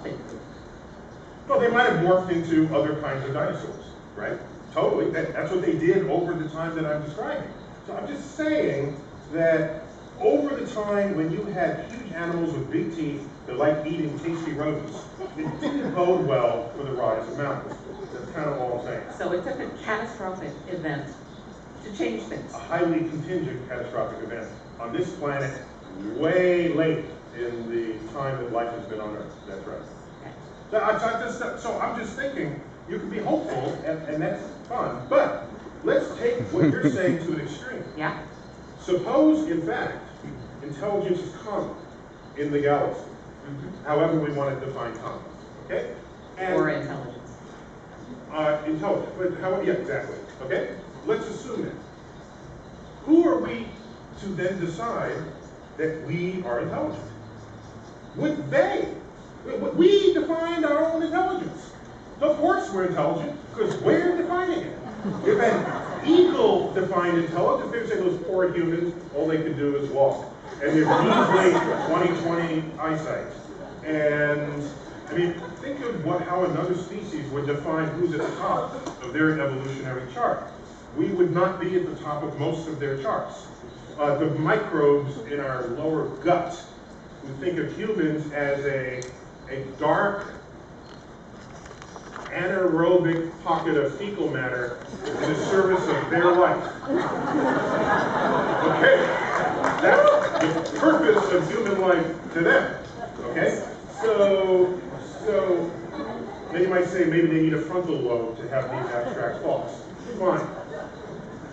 something. Well, they might have morphed into other kinds of dinosaurs, right? Totally. That's what they did over the time that I'm describing. So I'm just saying that over the time when you had huge animals with big teeth that like eating tasty rodents, it didn't bode well for the rise of mountains. That's kind of all I'm saying. So it took a catastrophic event to change things. A highly contingent catastrophic event on this planet way late in the time that life has been on Earth. That's right. So I'm just thinking, you can be hopeful, and that's fun, but let's take what you're saying to an extreme. Yeah. Suppose, in fact, intelligence is common in the galaxy, however we want to define common, okay? Or intelligence. Intelligence, but yeah, exactly, okay? Let's assume that. Who are we to then decide that we are intelligent? Would they? We defined our own intelligence. Of course we're intelligent, because we're defining it. If an eagle defined intelligence, they would say those poor humans, all they could do is walk. And they're measly 20/20 eyesight. And, I mean, think of how another species would define who's at the top of their evolutionary chart. We would not be at the top of most of their charts. The microbes in our lower gut would think of humans as a dark, anaerobic pocket of fecal matter in the service of their life. Okay? That's the purpose of human life to them. Okay? So then you might say maybe they need a frontal lobe to have these abstract thoughts. Fine.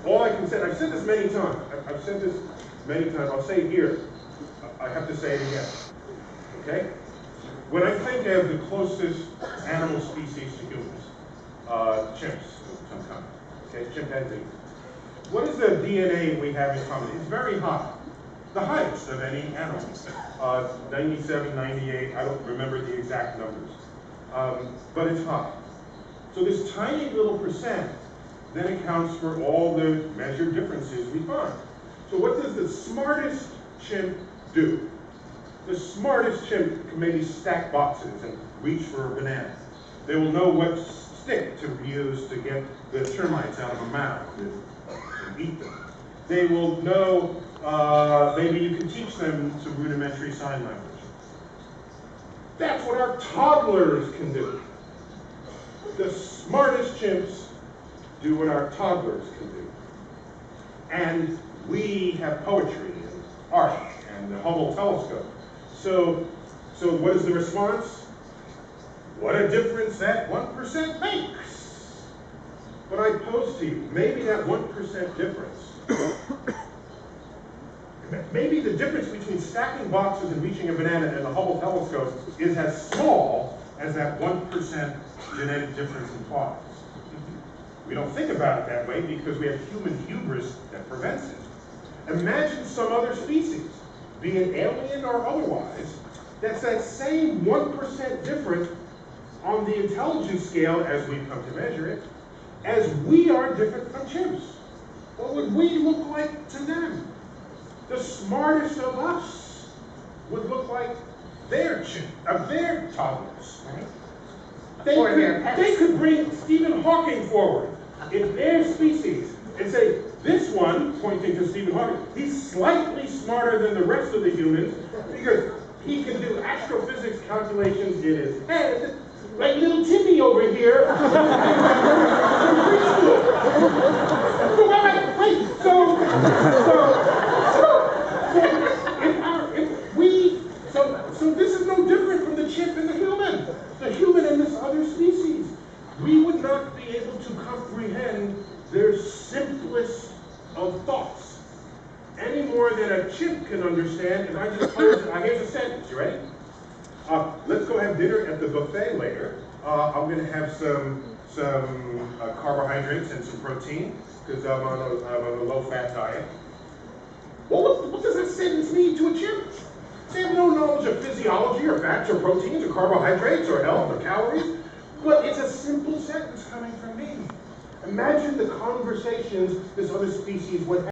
All I can say, I've said this many times. I've said this many times. I'll say it here. I have to say it again. Okay? When I think of the closest animal species to humans, chimps of some kind, okay, chimpanzees. What is the DNA we have in common? It's very high. The highest of any animal. 97, 98, I don't remember the exact numbers. But it's high. So this tiny little percent then accounts for all the measured differences we find. So what does the smartest chimp do? The smartest chimp can maybe stack boxes and reach for a banana. They will know what stick to use to get the termites out of a mouth and eat them. They will know, maybe you can teach them some rudimentary sign language. That's what our toddlers can do. The smartest chimps do what our toddlers can do. And we have poetry and art and the Hubble telescope. So what is the response? What a difference that 1% makes. But I pose to you, maybe that 1% difference, maybe the difference between stacking boxes and reaching a banana and the Hubble telescope is as small as that 1% genetic difference implies. We don't think about it that way because we have human hubris that prevents it. Imagine some other species, be it alien or otherwise, that's that same 1% difference on the intelligence scale as we come to measure it, as we are different from chimps. What would we look like to them? The smartest of us would look like their toddlers. Right? They could bring Stephen Hawking forward in their species and say, this one, pointing to Stephen Hawking, he's slightly smarter than the rest of the humans because he can do astrophysics calculations in his head, like little Timmy over here. So this is no different from the chimp and the human and this other species. We would not be able to comprehend their simplest of thoughts any more than a chimp can understand. And I just here's a sentence. You ready? Let's go have dinner at the buffet later. I'm going to have some carbohydrates and some protein because I'm on a low-fat diet. Well, what does that sentence mean to a chimp? They have no knowledge of physiology or fats or proteins or carbohydrates or health or calories. But it's a simple sentence coming from me. Imagine the conversations this other species would have.